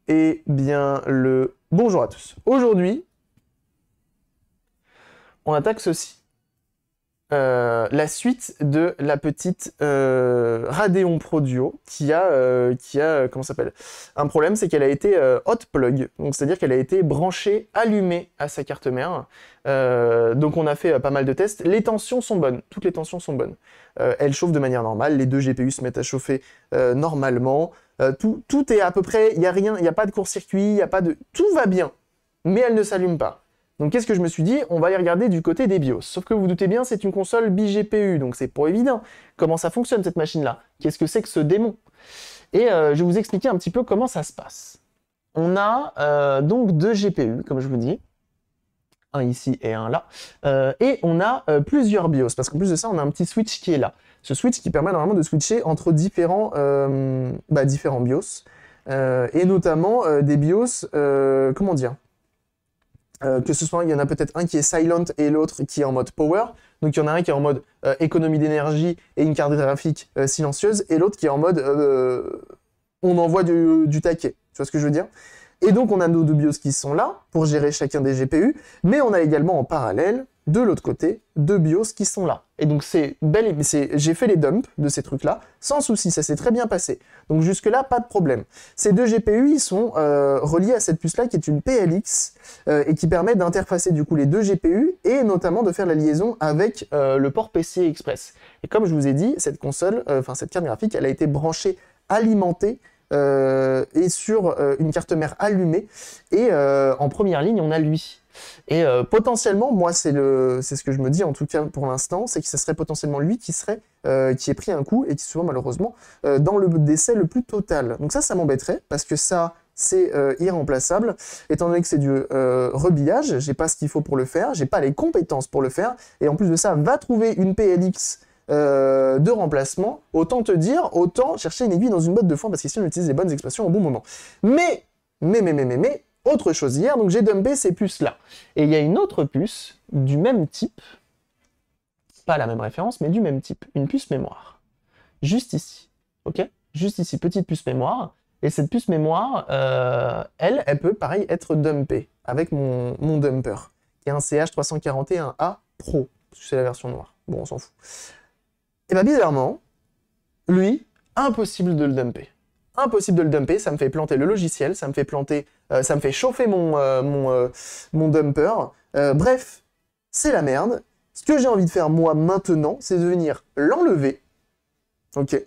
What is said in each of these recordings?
Eh bien, le bonjour à tous. Aujourd'hui, on attaque ceci. La suite de la petite Radeon Pro Duo comment ça s'appelle? Un problème, c'est qu'elle a été hot plug, donc c'est-à-dire qu'elle a été branchée, allumée à sa carte mère. Donc on a fait pas mal de tests. Les tensions sont bonnes, toutes les tensions sont bonnes. Elle chauffe de manière normale, les deux GPU se mettent à chauffer normalement. Tout est à peu près, il y a rien, il n'y a pas de court-circuit, il y a pas de, tout va bien, mais elle ne s'allume pas. Donc qu'est-ce que je me suis dit? On va aller regarder du côté des BIOS. Sauf que vous vous doutez bien, c'est une console bi-GPU, donc c'est pas évident. Comment ça fonctionne cette machine-là? Qu'est-ce que c'est que ce démon? Et je vais vous expliquer un petit peu comment ça se passe. On a donc deux GPU, comme je vous dis. Un ici et un là. Et on a plusieurs BIOS, parce qu'en plus de ça, on a un petit switch qui est là. Ce switch qui permet normalement de switcher entre différents BIOS. Et notamment des BIOS, comment dire? Que ce soit, il y en a peut-être un qui est silent et l'autre qui est en mode power. Donc il y en a un qui est en mode économie d'énergie et une carte graphique silencieuse, et l'autre qui est en mode on envoie du taquet. Tu vois ce que je veux dire? Et donc on a nos deux BIOS qui sont là pour gérer chacun des GPU, mais on a également en parallèle, de l'autre côté, deux BIOS qui sont là. Et donc j'ai fait les dumps de ces trucs-là, sans souci, ça s'est très bien passé. Donc jusque-là, pas de problème. Ces deux GPU, ils sont reliés à cette puce-là qui est une PLX et qui permet d'interfacer du coup les deux GPU et notamment de faire la liaison avec le port PCI Express. Et comme je vous ai dit, cette console, cette carte graphique, elle a été branchée, alimentée et sur une carte mère allumée. Et en première ligne, on a lui. Et potentiellement, moi, c'est ce que je me dis en tout cas pour l'instant, c'est que ce serait potentiellement lui qui ait pris un coup et qui soit malheureusement dans le décès le plus total. Donc ça m'embêterait parce que ça, c'est irremplaçable, étant donné que c'est du rebillage, j'ai pas ce qu'il faut pour le faire, j'ai pas les compétences pour le faire, et en plus de ça, va trouver une PLX de remplacement, autant chercher une aiguille dans une botte de foin, parce qu'ici on utilise les bonnes expressions au bon moment. Mais, autre chose hier, donc j'ai dumpé ces puces-là. Et il y a une autre puce du même type, pas la même référence, mais du même type, une puce mémoire. Juste ici, ok? Juste ici, petite puce mémoire. Et cette puce mémoire, elle peut pareil être dumpée avec mon dumper, qui est un CH341A Pro, parce que c'est la version noire. Bon, on s'en fout. Et bah bizarrement, lui, impossible de le dumper. Impossible de le dumper, ça me fait planter le logiciel, ça me fait chauffer mon dumper. Bref, c'est la merde. Ce que j'ai envie de faire moi maintenant, c'est de venir l'enlever. Ok.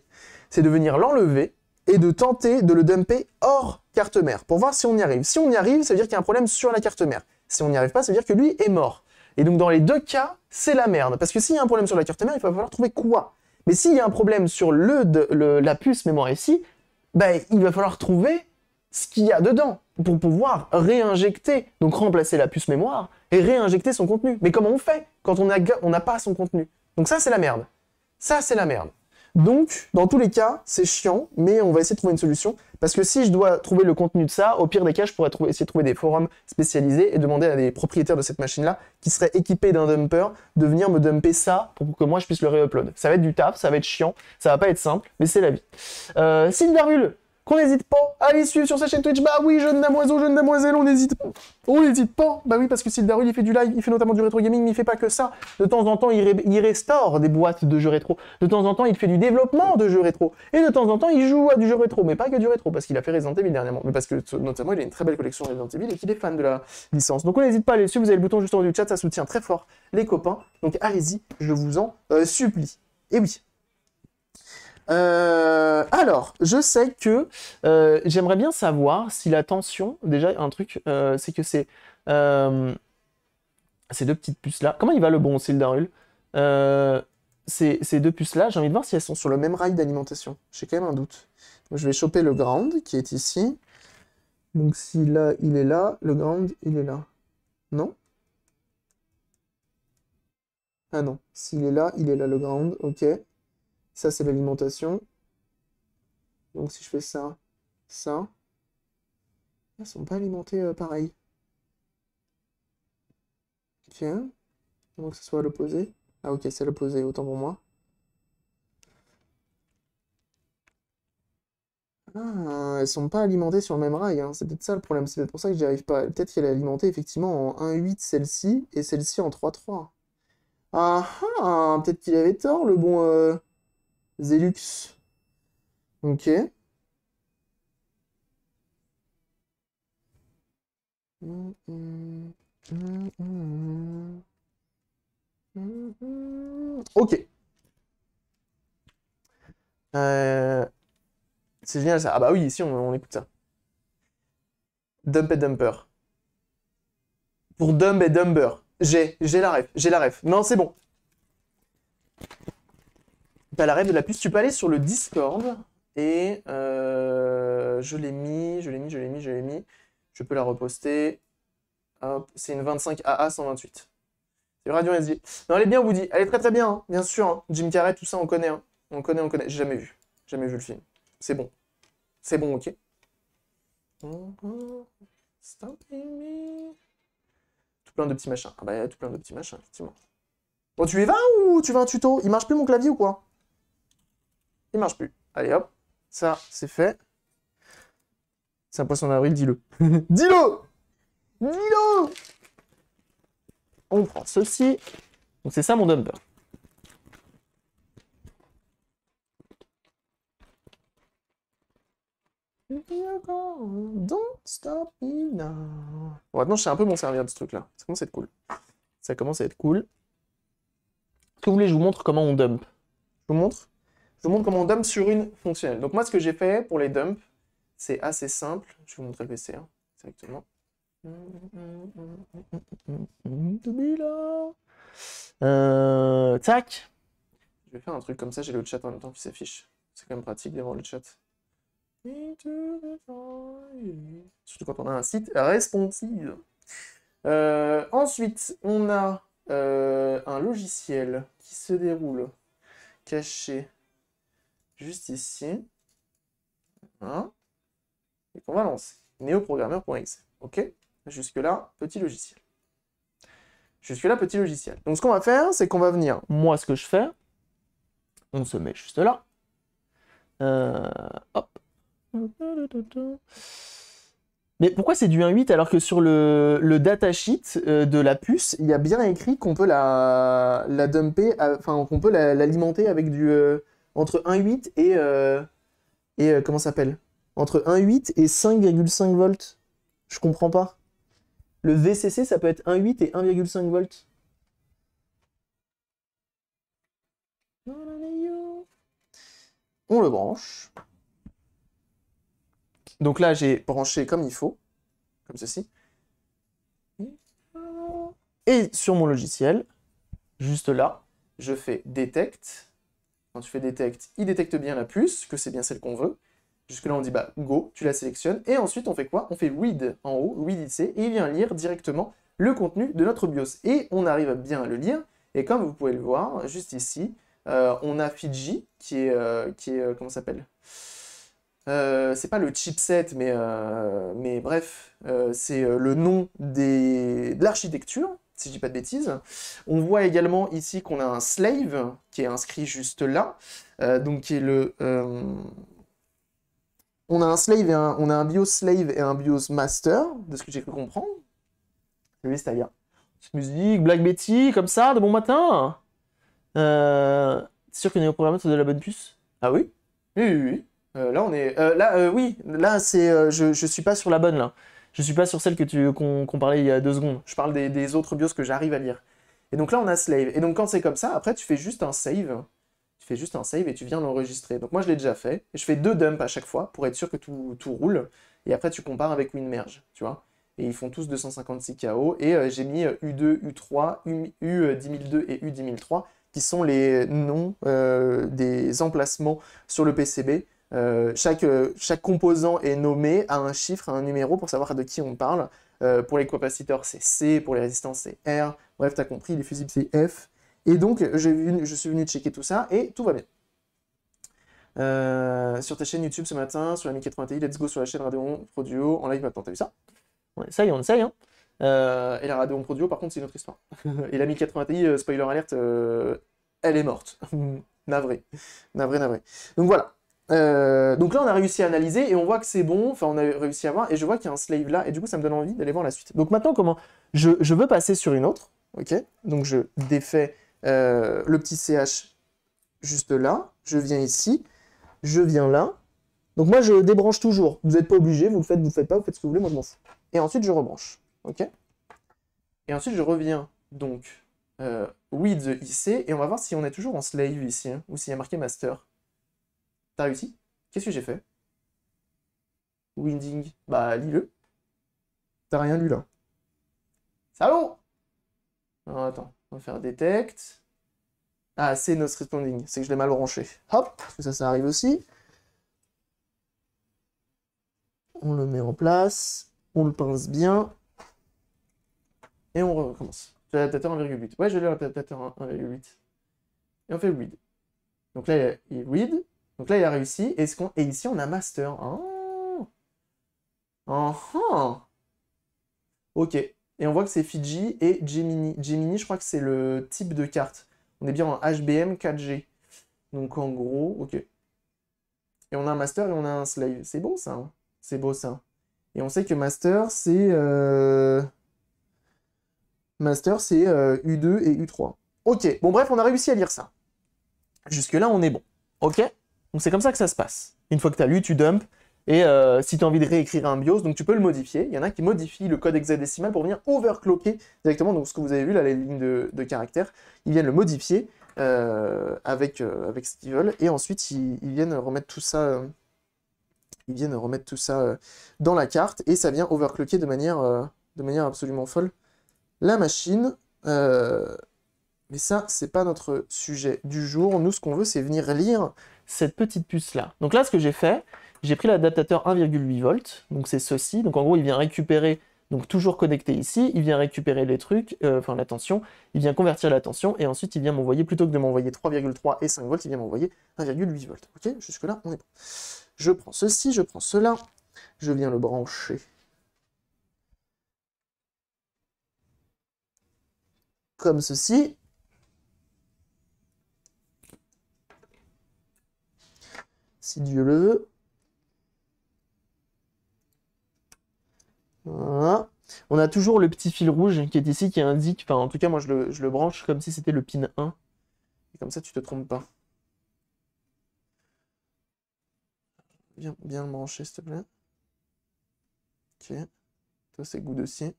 C'est de venir l'enlever et de tenter de le dumper hors carte mère pour voir si on y arrive. Si on y arrive, ça veut dire qu'il y a un problème sur la carte mère. Si on n'y arrive pas, ça veut dire que lui est mort. Et donc dans les deux cas, c'est la merde. Parce que s'il y a un problème sur la carte mère, il va falloir trouver quoi? Mais s'il y a un problème sur la puce mémoire ici, ben, il va falloir trouver ce qu'il y a dedans pour pouvoir réinjecter, donc remplacer la puce mémoire et réinjecter son contenu. Mais comment on fait quand on n'a pas son contenu? Donc ça, c'est la merde. Ça, c'est la merde. Donc, dans tous les cas, c'est chiant, mais on va essayer de trouver une solution. Parce que si je dois trouver le contenu de ça, au pire des cas, je pourrais essayer de trouver des forums spécialisés et demander à des propriétaires de cette machine-là, qui seraient équipés d'un dumper, de venir me dumper ça pour que moi je puisse le réupload. Ça va être du taf, ça va être chiant, ça va pas être simple, mais c'est la vie. Sildarul, qu'on n'hésite pas à aller suivre sur sa chaîne Twitch. Bah oui, jeune damoiseau, jeune damoiselle, on n'hésite pas. On n'hésite pas. Bah oui, parce que Sildarul, il fait du live, il fait notamment du rétro gaming, mais il fait pas que ça. De temps en temps, il restaure des boîtes de jeux rétro. De temps en temps, il fait du développement de jeux rétro. Et de temps en temps, il joue à du jeu rétro, mais pas que du rétro, parce qu'il a fait Resident Evil dernièrement. Mais parce que, notamment, il a une très belle collection Resident Evil et qu'il est fan de la licence. Donc on n'hésite pas à aller suivre, vous avez le bouton juste en haut du chat, ça soutient très fort les copains. Donc allez-y, je vous en supplie. Et oui. Alors, je sais que j'aimerais bien savoir si la tension, déjà un truc, c'est que ces deux petites puces-là, comment il va le bon Sildarul? Ces deux puces-là, j'ai envie de voir si elles sont sur le même rail d'alimentation. J'ai quand même un doute. Donc, je vais choper le ground qui est ici. Donc si là, il est là, le ground, il est là. Non? Ah non, s'il est là, il est là le ground, ok. Ça, c'est l'alimentation. Donc si je fais ça, ça, elles sont pas alimentées pareil. Ok. Donc que ce soit à l'opposé. Ah ok, c'est à l'opposé, autant pour moi. Ah, elles sont pas alimentées sur le même rail, hein. C'est peut-être ça le problème, c'est peut-être pour ça que j'y arrive pas. Peut-être qu'elle est alimentée effectivement en 1.8 celle-ci, et celle-ci en 3.3. Ah ah, peut-être qu'il avait tort, le bon Zelux. Ok. Ok. Euh, C'est génial ça. Ah bah oui, ici on écoute ça. Dump et Dumper. Pour Dumb et Dumber. J'ai la ref, j'ai la ref. Non, c'est bon. T'as la ref de la puce. Tu peux aller sur le Discord et je l'ai mis, je l'ai mis, je l'ai mis, je l'ai mis. Je peux la reposter. Hop, c'est une 25 AA 128. C'est Radio SD. Non, elle est bien, Woody. Elle est très très bien, hein, bien sûr. Hein. Jim Carrey, tout ça, on connaît. Hein. On connaît, on connaît. J'ai jamais vu. Jamais vu le film. C'est bon. C'est bon, ok. Stopping me. Tout plein de petits machins. Ah bah, tout plein de petits machins, effectivement. Bon, tu y vas ou tu veux un tuto? Il marche plus mon clavier ou quoi? Il marche plus. Allez hop. Ça, c'est fait. C'est un poisson d'avril, dis-le. Dis-le! Dis-le! On prend ceci. Donc c'est ça mon dumper. Don't stop me now. Bon, maintenant, je sais un peu m'en servir de ce truc-là. Ça commence à être cool. Ça commence à être cool. Est-ce que vous voulez, je vous montre comment on dump? Je vous montre? Je vous montre comment on dump sur une fonctionnelle. Donc moi, ce que j'ai fait pour les dumps, c'est assez simple. Je vais vous montrer le PC hein, directement. Tac. Je vais faire un truc comme ça, j'ai le chat en même temps qui s'affiche. C'est quand même pratique d'avoir le chat. Surtout quand on a un site responsive. Ensuite, on a un logiciel qui se déroule caché juste ici. Hein, et qu'on va lancer. Neoprogrammeur.exe. Ok? Jusque-là, petit logiciel. Jusque-là, petit logiciel. Donc ce qu'on va faire, c'est qu'on va venir. Moi, ce que je fais, on se met juste là. Hop. Mais pourquoi c'est du 1.8 alors que sur le datasheet de la puce, il y a bien écrit qu'on peut la dumper, enfin qu'on peut l'alimenter avec du entre 1.8 et comment ça s'appelle? Entre 1.8 et 5,5 volts. Je comprends pas. Le VCC, ça peut être 1.8 et 1,5 volts. On le branche. Donc là, j'ai branché comme il faut, comme ceci. Et sur mon logiciel, juste là, je fais detect. Quand tu fais detect, il détecte bien la puce, que c'est bien celle qu'on veut. Jusque-là, on dit bah go, tu la sélectionnes. Et ensuite, on fait quoi? On fait read en haut, read ici, et il vient lire directement le contenu de notre BIOS. Et on arrive bien à le lire. Et comme vous pouvez le voir, juste ici, on a Fiji, qui est comment ça s'appelle? C'est pas le chipset, mais bref, c'est le nom de l'architecture, si je dis pas de bêtises. On voit également ici qu'on a un slave qui est inscrit juste là, donc qui est le... On a un slave on a un BIOS slave et un BIOS master, de ce que j'ai cru comprendre. Oui, c'est-à-dire musique, Black Betty, comme ça, de bon matin. C'est sûr que Néoprogrammeur, c'est de la bonne puce? Ah oui? Oui, oui, oui. Là, on est... oui, là, c'est... je suis pas sur la bonne, là. Je suis pas sur celle qu'on parlait il y a 2 secondes. Je parle des autres BIOS que j'arrive à lire. Et donc là, on a slave. Et donc, quand c'est comme ça, après, tu fais juste un save. Tu fais juste un save et tu viens l'enregistrer. Donc moi, je l'ai déjà fait. Et je fais 2 dumps à chaque fois pour être sûr que tout roule. Et après, tu compares avec WinMerge, tu vois. Et ils font tous 256 KO. Et j'ai mis U2, U3, U10002 et U10003 qui sont les noms des emplacements sur le PCB. Chaque composant est nommé à un chiffre, à un numéro pour savoir de qui on parle. Pour les capaciteurs, c'est C, pour les résistances, c'est R. Bref, t'as compris, les fusibles, c'est F. Et donc, je suis venu checker tout ça et tout va bien. Sur ta chaîne YouTube ce matin, sur la Mi 80 Ti, let's go sur la chaîne Radeon Pro Duo en live maintenant, t'as vu ça? Ouais, ça y est, on essaye, hein. Et la Radeon Pro Duo, par contre, c'est une autre histoire. Et la Mi 80 Ti, spoiler alert, elle est morte. Navré. Navré, navré. Donc voilà. Donc là, on a réussi à analyser et on voit que c'est bon. Enfin, on a réussi à voir et je vois qu'il y a un slave là et du coup, ça me donne envie d'aller voir la suite. Donc maintenant, comment je veux passer sur une autre, ok? Donc je défais le petit ch juste là. Je viens ici, je viens là. Donc moi, je débranche toujours. Vous n'êtes pas obligé, vous le faites pas, vous faites ce que vous voulez, moi je m'en fous. Et ensuite, je rebranche, ok? Et ensuite, je reviens donc with the IC et on va voir si on est toujours en slave ici hein, ou s'il y a marqué master. T'as réussi? Qu'est-ce que j'ai fait? Winding. Bah, lis-le. T'as rien lu là. Salaud! Alors, attends, on va faire detect. Ah, c'est not responding. C'est que je l'ai mal branché. Hop, parce que ça arrive aussi. On le met en place. On le pince bien. Et on recommence. J'ai l'adaptateur 1,8. Ouais, je l'ai l'adaptateur 1,8. Et on fait read. Donc là, il read. Donc là, il a réussi. Et ici, on a master. Oh. Oh. Oh. Ok. Et on voit que c'est Fiji et Gemini. Gemini, je crois que c'est le type de carte. On est bien en HBM 4G. Donc en gros, ok. Et on a un master et on a un slave. C'est beau ça. Hein. C'est beau ça. Et on sait que master, c'est U2 et U3. Ok. Bon bref, on a réussi à lire ça. Jusque-là, on est bon. Ok? Donc c'est comme ça que ça se passe. Une fois que tu as lu, tu dumps. Et si tu as envie de réécrire un BIOS, donc tu peux le modifier. Il y en a qui modifient le code hexadécimal pour venir overclocker directement. Donc ce que vous avez vu là, les lignes de caractères, ils viennent le modifier avec ce qu'ils veulent. Et ensuite, ils viennent remettre tout ça, dans la carte. Et ça vient overclocker de manière absolument folle la machine. Mais ça, c'est pas notre sujet du jour. Nous, ce qu'on veut, c'est venir lire cette petite puce-là. Donc là, ce que j'ai fait, j'ai pris l'adaptateur 1,8 volts, donc c'est ceci. Donc en gros, il vient récupérer, donc toujours connecté ici, il vient récupérer les trucs, enfin la tension, il vient convertir la tension, et ensuite il vient m'envoyer, plutôt que de m'envoyer 3,3 et 5 volts, il vient m'envoyer 1,8 volts. Ok, jusque-là, on est bon. Je prends ceci, je prends cela, je viens le brancher comme ceci. Si Dieu le veut. Voilà. On a toujours le petit fil rouge qui est ici, qui indique, enfin en tout cas moi je le branche comme si c'était le pin 1. Et comme ça tu te trompes pas. Viens bien le brancher s'il te plaît. Ok. Toi c'est good aussi.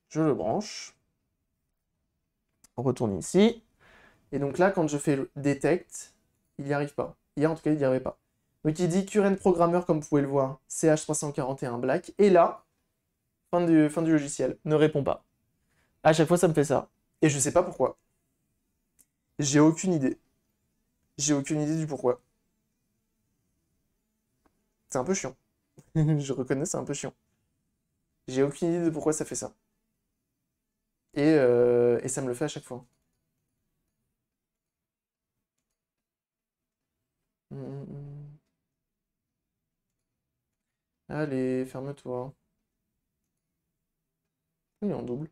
Je le branche. On retourne ici. Et donc là quand je fais le detect, il n'y arrive pas. Hier en tout cas il n'y arrivait pas. Donc il dit current programmer comme vous pouvez le voir, CH341 black. Et là, fin du logiciel, ne répond pas. À chaque fois ça me fait ça. Et je sais pas pourquoi. J'ai aucune idée. J'ai aucune idée du pourquoi. C'est un peu chiant. Je reconnais, c'est un peu chiant. J'ai aucune idée de pourquoi ça fait ça. Et ça me le fait à chaque fois. Mm. Allez, ferme-toi. Il est en double.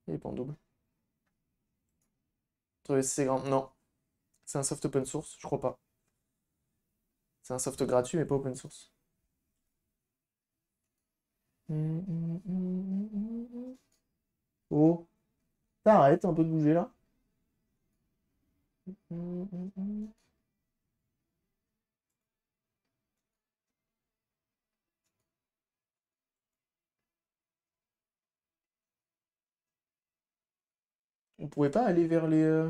Il est pas en double. Trouver si c'est grand. Non. C'est un soft open source, je crois pas. C'est un soft gratuit, mais pas open source. Oh, t'arrêtes un peu de bouger là. On pourrait pas aller vers les.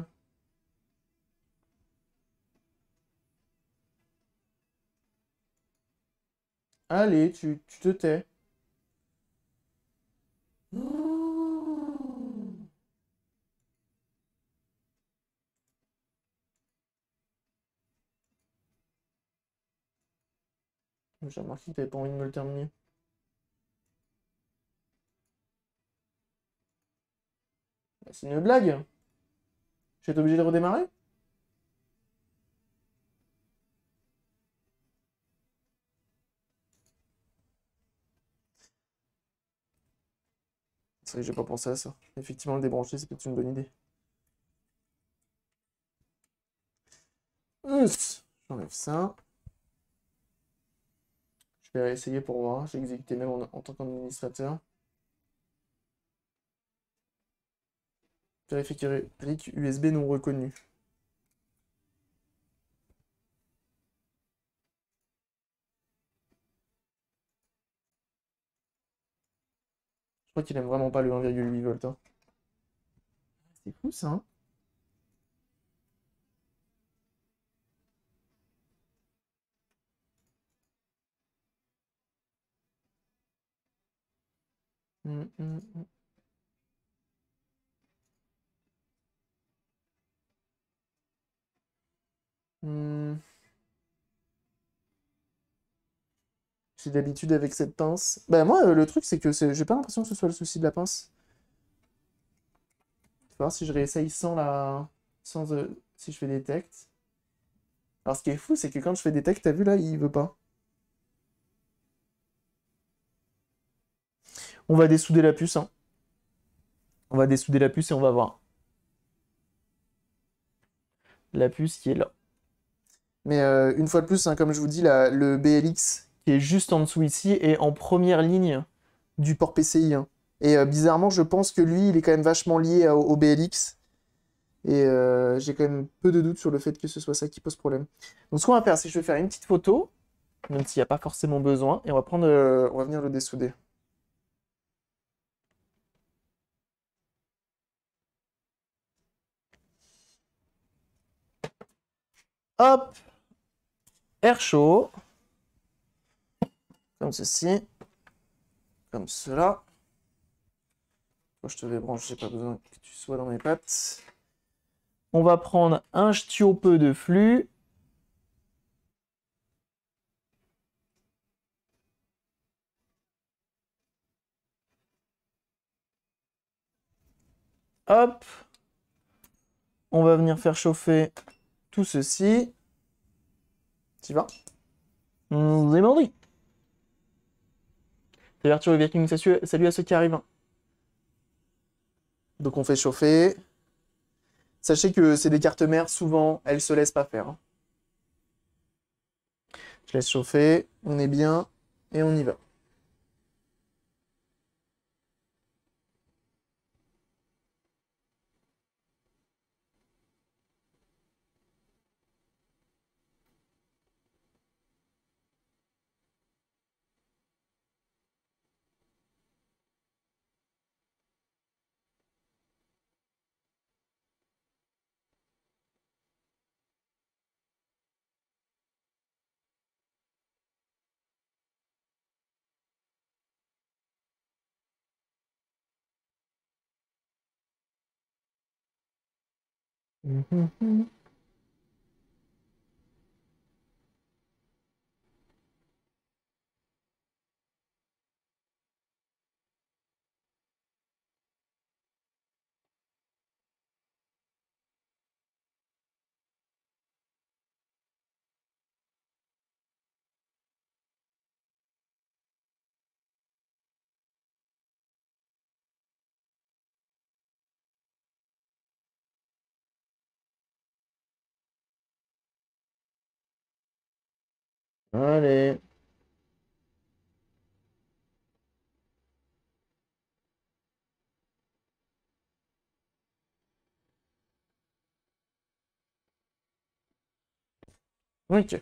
Allez, tu te tais. J'ai remarqué que t'avais pas envie de me le terminer. Bah, c'est une blague. Je vais être obligé de redémarrer? C'est vrai que j'ai pas pensé à ça. Effectivement, le débrancher, c'est peut-être une bonne idée. J'enlève ça. Je vais réessayer pour voir. J'ai exécuté même en tant qu'administrateur. Périphérique USB non reconnu. Je crois qu'il aime vraiment pas le 1,8 volts. Hein. C'est fou ça. Hein. Hum, hum, hum. Hmm. J'ai d'habitude avec cette pince. Bah moi, le truc, c'est que j'ai pas l'impression que ce soit le souci de la pince. Je vais voir si je réessaye sans la... Sans, si je fais détect. Alors ce qui est fou, c'est que quand je fais détect, t'as vu là, il veut pas. On va dessouder la puce, hein. On va dessouder la puce et on va voir. La puce qui est là. Mais une fois de plus, hein, comme je vous dis, le BLX qui est juste en dessous ici est en première ligne du port PCI. Hein. Et bizarrement, je pense que lui, il est quand même vachement lié au BLX. Et j'ai quand même peu de doutes sur le fait que ce soit ça qui pose problème. Donc ce qu'on va faire, c'est que je vais faire une petite photo, même s'il n'y a pas forcément besoin, et on va venir le dessouder. Hop! Air chaud. Comme ceci. Comme cela. Moi, je te débranche, j'ai pas besoin que tu sois dans mes pattes. On va prendre un peu de flux. Hop. On va venir faire chauffer tout ceci. Tu vas? C'est mardi. Salut Arthur et Viking, salut à ceux qui arrivent. Donc on fait chauffer. Sachez que c'est des cartes mères, souvent, elles se laissent pas faire. Hein. Je laisse chauffer, on est bien, et on y va. Allez. Ok,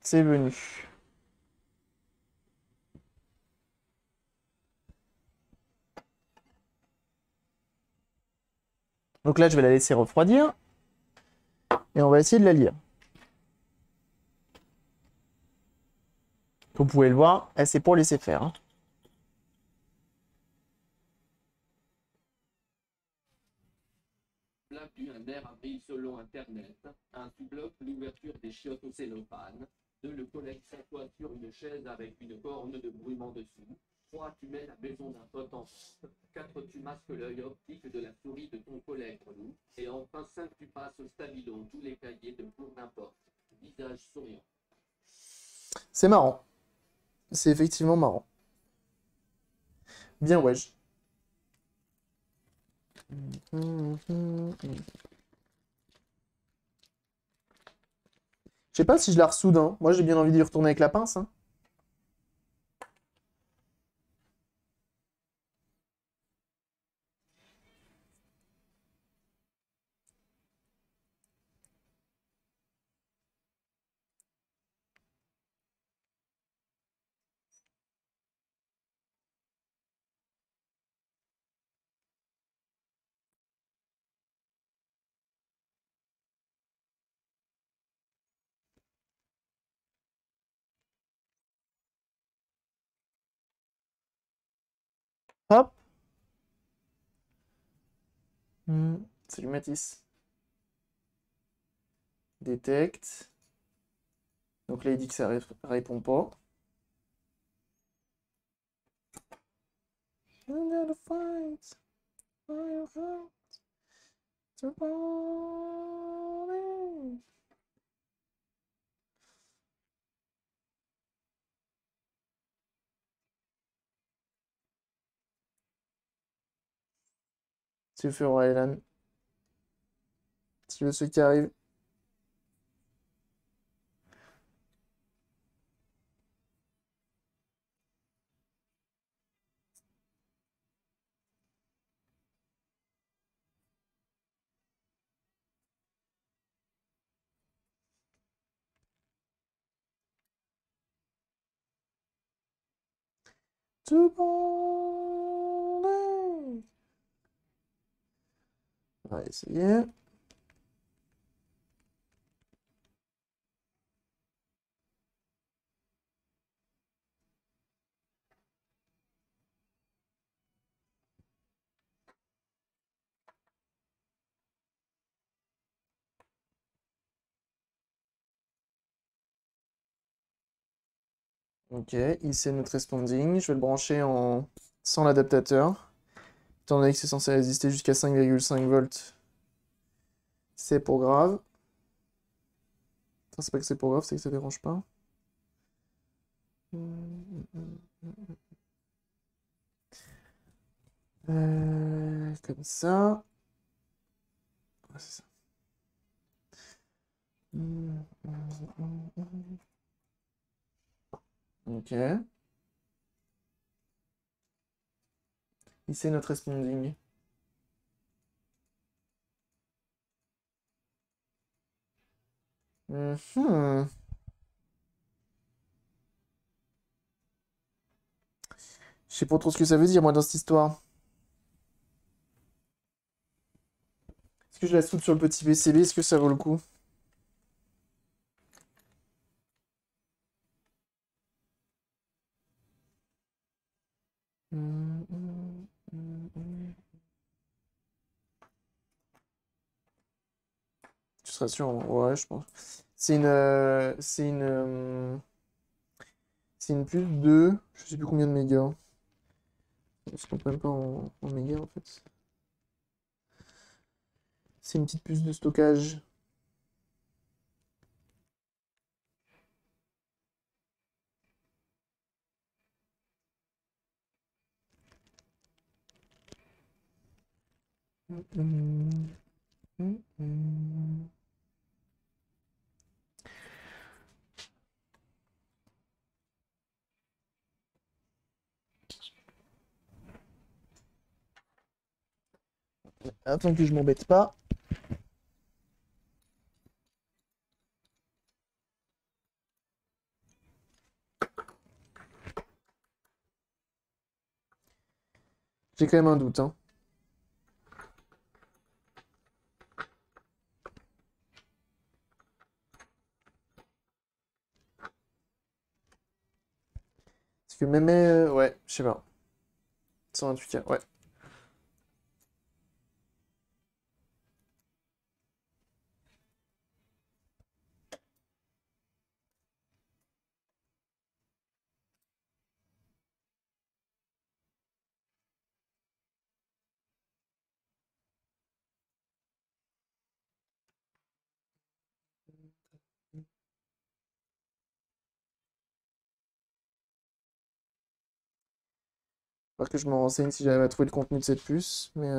c'est venu. Donc là, je vais la laisser refroidir. Et on va essayer de la lire. Comme vous pouvez le voir, elle c'est pour laisser faire. Hein. Un air abrite selon Internet, un bloque l'ouverture des chiottes au cellophane, 2 le collègue s'assoit sur une chaise avec une corne de brûlement dessous, 3 tu mets la maison d'un pote en vente, 4 tu masques l'œil optique de la souris de ton collègue relou, et enfin 5 tu passes au stabilo tous les cahiers de pour n'importe, visage souriant. C'est marrant. C'est effectivement marrant. Bien wesh. Je sais pas si je la ressoude, hein. Moi, j'ai bien envie d'y retourner avec la pince, hein. Hop. Salut Mathis. Détecte. Donc là, il dit que ça répond pas. I'm gonna fight for your heart to believe. Tu feras, Elan. Tu veux ceux qui arrivent. To believe. On va essayer. Ok, ici notre responding. Je vais le brancher en sans l'adaptateur. Étant donné que c'est censé résister jusqu'à 5,5 volts, c'est pas grave. Enfin, c'est pas que c'est pas grave, c'est que ça dérange pas. Comme ça. Ah, c'est ça. Ok. Ici notre responding. Mhm. Je sais pas trop ce que ça veut dire, moi, dans cette histoire. Est-ce que je la soude sur le petit PCB? Est-ce que ça vaut le coup? Tu seras sûr? Ouais, je pense. C'est une plus de... Je sais plus combien de mégas. Je compte même pas en mégas, en fait. C'est une petite puce de stockage. Attends que je m'embête pas. J'ai quand même un doute, hein. Parce que même... ouais, je sais pas. 128K, ouais. Faudra que je me renseigne si j'arrive à trouver le contenu de cette puce. Mais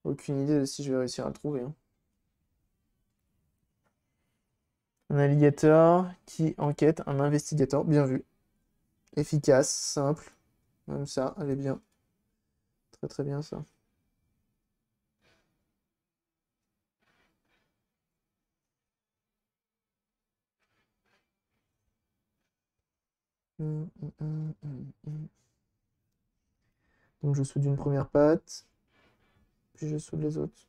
aucune idée de si je vais réussir à le trouver, hein. Un alligator qui enquête, un investigateur. Bien vu. Efficace, simple. Même ça, elle est bien. Très très bien ça. Donc je soude une première patte, puis je soude les autres.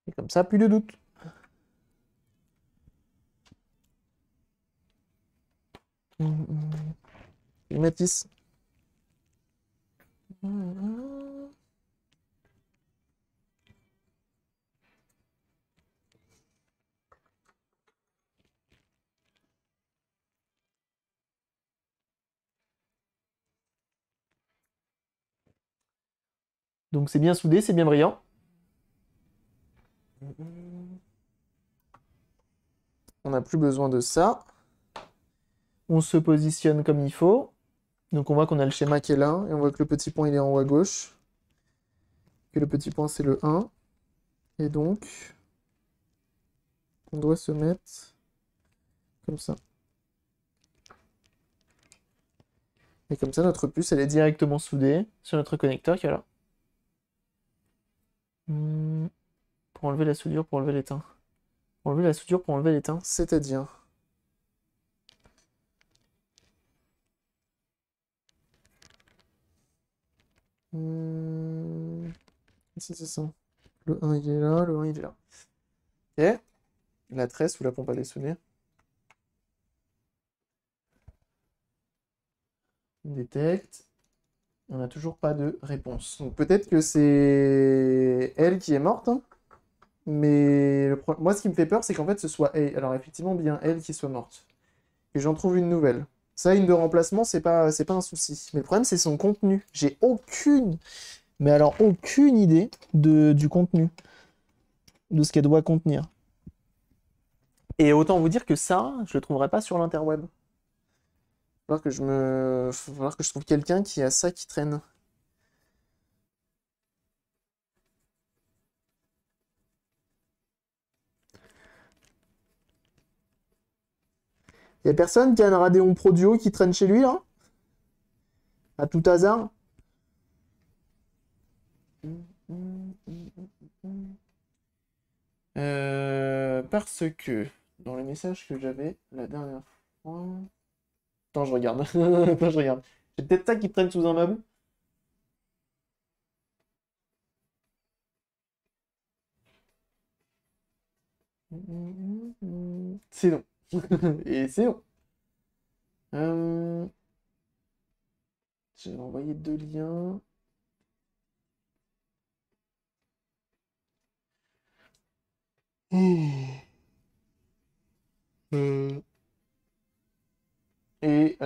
Et comme ça, plus de doute. Matisse. Donc c'est bien soudé, c'est bien brillant. On n'a plus besoin de ça. On se positionne comme il faut. Donc on voit qu'on a le schéma qui est là, et on voit que le petit point il est en haut à gauche. Que le petit point c'est le 1. Et donc, on doit se mettre comme ça. Et comme ça, notre puce, elle est directement soudée sur notre connecteur qui est là. Pour enlever la soudure, pour enlever l'étain. Pour enlever la soudure, pour enlever l'étain, c'est-à-dire... Si c'est ça. Le 1 il est là, le 1 il est là. Et la tresse ou la pompe à dessouder. On détecte. On n'a toujours pas de réponse. Donc peut-être que c'est elle qui est morte, hein. Mais moi, ce qui me fait peur, c'est qu'en fait, ce soit elle. Alors effectivement, bien elle qui soit morte. Que j'en trouve une nouvelle. Ça, une de remplacement, c'est pas un souci. Mais le problème, c'est son contenu. J'ai aucune, mais alors aucune idée du contenu, de ce qu'elle doit contenir. Et autant vous dire que ça, je le trouverai pas sur l'interweb. Falloir que je trouve quelqu'un qui a ça qui traîne. Y a personne qui a un Radeon Pro Duo qui traîne chez lui, là? À tout hasard? Parce que dans les messages que j'avais la dernière fois... Attends, je regarde. Attends, je regarde. J'ai peut-être ça qui traîne sous un meuble. C'est long. Et c'est long. J'ai envoyé 2 liens. Et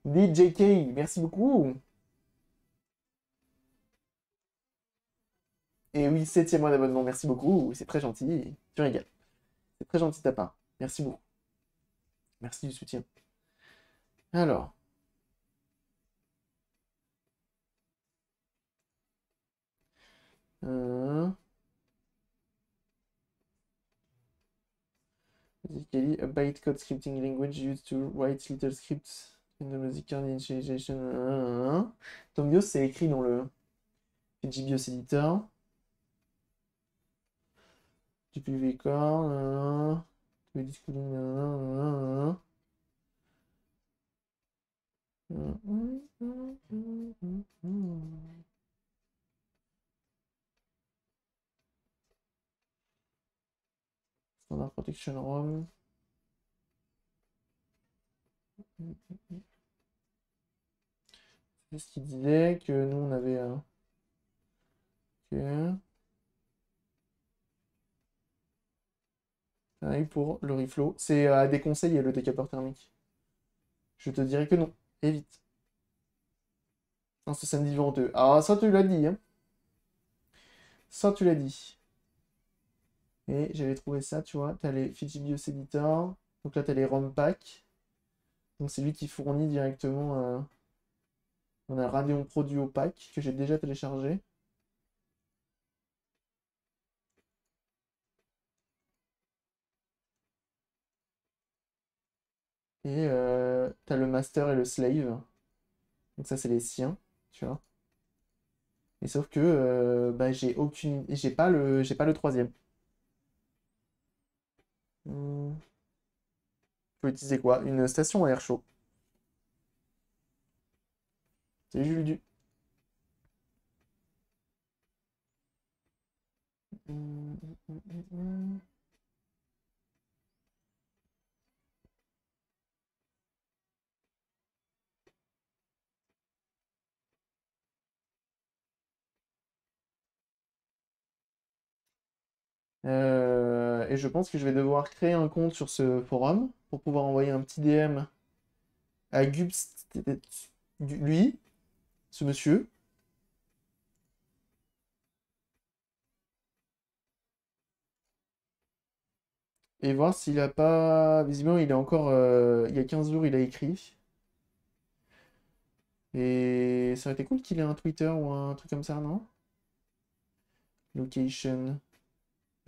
DJK, merci beaucoup. Et oui, 7e mois d'abonnement, merci beaucoup. C'est très gentil. Tu régales. C'est très gentil de ta part. Merci beaucoup. Merci du soutien. Alors. Basically, a bytecode scripting language used to write little scripts in the musical initialization. Tombios, c'est écrit dans le PGBios Editor. GPU record. Standard Protection ROM. C'est ce qu'il disait, que nous on avait... Ok. Pareil pour le reflow. C'est à déconseiller le décapeur thermique. Je te dirais que non. Évite. Non, ce samedi venteux. Ah, ça tu l'as dit, hein. Ça tu l'as dit. Et j'avais trouvé ça, tu vois. T'as les Fiji BIOS Editor. Donc là, t'as les ROM pack. Donc c'est lui qui fournit directement. On a Radeon Pro Duo Pack que j'ai déjà téléchargé. Et t'as le Master et le Slave. Donc ça, c'est les siens, tu vois. Et sauf que bah, j'ai pas le troisième. Hmm. Faut utiliser quoi? Une station à air chaud. C'est Jules Du. Hmm, hmm, hmm, hmm. Et je pense que je vais devoir créer un compte sur ce forum pour pouvoir envoyer un petit DM à Gubst, lui, ce monsieur. Et voir s'il a pas. Visiblement, il est encore. Il y a 15 jours, il a écrit. Et ça aurait été cool qu'il ait un Twitter ou un truc comme ça, non? Location.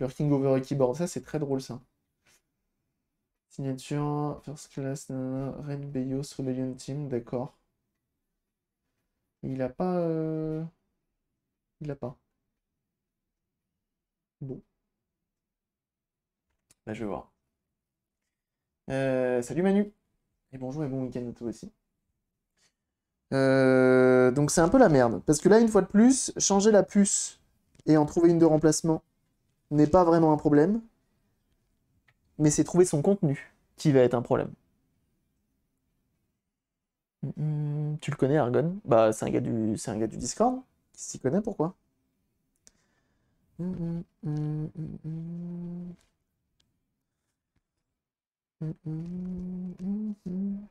Lurking over a keyboard. Ça, c'est très drôle, ça. Signature. First class. Nanana, Red Bayos Rebellion Team. D'accord. Il a pas. Il a pas. Bon. Bah, je vais voir. Salut Manu. Et bonjour et bon week-end à toi aussi. Donc c'est un peu la merde. Parce que là, une fois de plus, changer la puce et en trouver une de remplacement n'est pas vraiment un problème. Mais c'est trouver son contenu qui va être un problème. Tu le connais, Argon? Bah, c'est un gars du Discord. Qui s'y connaît, pourquoi? Hum, hum, hum, hum, hum, hum, hum, hum.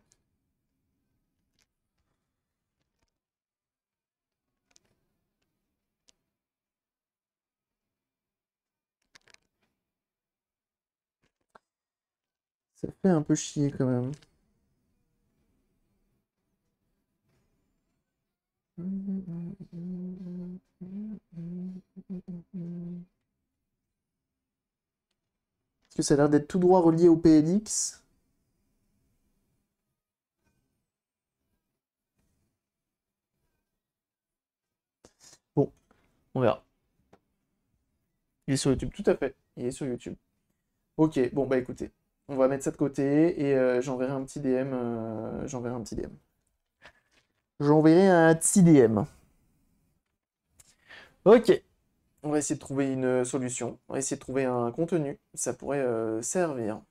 Ça fait un peu chier quand même. Parce que ça a l'air d'être tout droit relié au PLX. Bon, on verra. Il est sur YouTube, tout à fait. Il est sur YouTube. Ok, bon bah écoutez, on va mettre ça de côté et j'enverrai un petit DM. J'enverrai un petit DM. J'enverrai un petit DM. Ok, on va essayer de trouver une solution. On va essayer de trouver un contenu. Ça pourrait servir.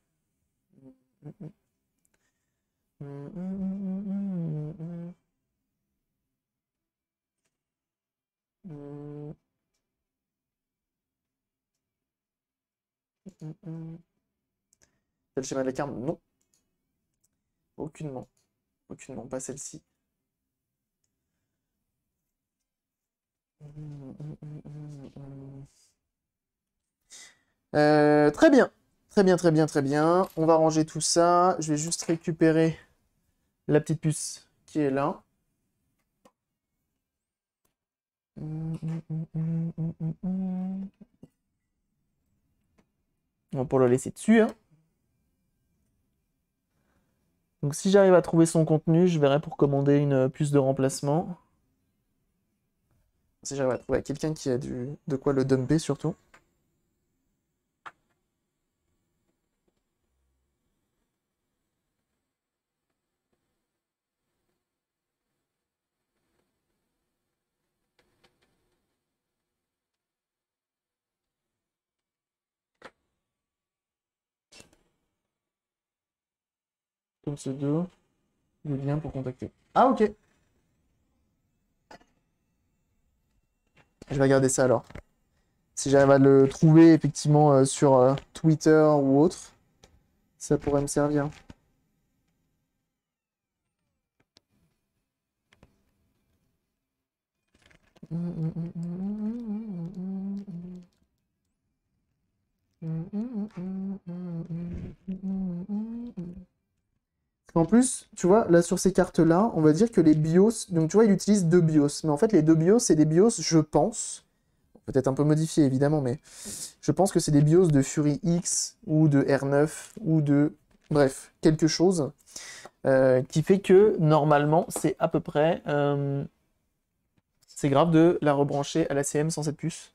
C'est le schéma de la carte? Non, aucunement. Aucunement, pas celle-ci. Très bien. Très bien, très bien, très bien. On va ranger tout ça. Je vais juste récupérer la petite puce qui est là. On va pouvoir le laisser dessus, hein. Donc si j'arrive à trouver son contenu, je verrai pour commander une puce de remplacement. Si j'arrive à trouver quelqu'un qui a de quoi le dumper surtout. Comme pseudo, le lien pour contacter. Ah, ok. Je vais regarder ça alors. Si j'arrive à le trouver effectivement sur Twitter ou autre, ça pourrait me servir. En plus, tu vois, là sur ces cartes-là, on va dire que les BIOS, donc tu vois, il utilise deux BIOS. Mais en fait, les deux BIOS, c'est des BIOS, je pense, peut-être un peu modifiés évidemment, mais je pense que c'est des BIOS de Fury X ou de R9 ou de, bref, quelque chose qui fait que normalement, c'est à peu près, c'est grave de la rebrancher à la CM sans cette puce.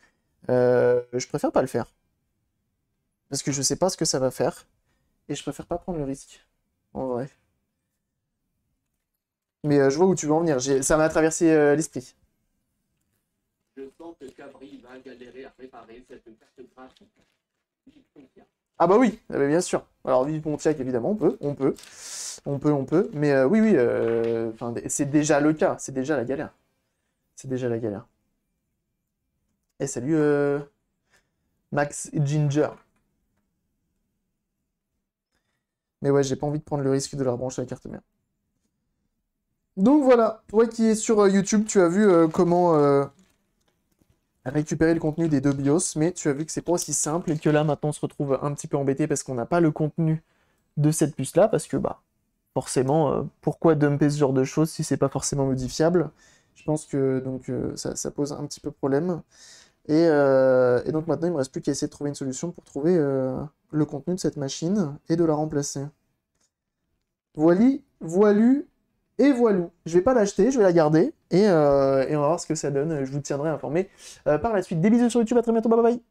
Je préfère pas le faire. Parce que je sais pas ce que ça va faire. Et je préfère pas prendre le risque. En vrai. Mais je vois où tu veux en venir. Ça m'a traversé l'esprit. Je sens que Cabri va galérer à réparer cette carte graphique. Ah bah oui, bien sûr. Alors vive Pontiac, évidemment, on peut. Mais oui, oui, c'est déjà le cas. C'est déjà la galère. C'est déjà la galère. Et salut Max Ginger. Mais ouais, j'ai pas envie de prendre le risque de la rebrancher à la carte mère. Donc voilà, toi qui es sur YouTube, tu as vu comment récupérer le contenu des deux BIOS, mais tu as vu que c'est pas aussi simple et que là maintenant on se retrouve un petit peu embêté parce qu'on n'a pas le contenu de cette puce-là, parce que bah forcément, pourquoi dumper ce genre de choses si c'est pas forcément modifiable? Je pense que donc ça pose un petit peu problème. Et donc maintenant il me reste plus qu'à essayer de trouver une solution pour trouver le contenu de cette machine et de la remplacer. Voili, voilu et voilou. Je vais pas l'acheter, je vais la garder et on va voir ce que ça donne. Je vous tiendrai informé par la suite. Des bisous sur YouTube, à très bientôt, bye bye.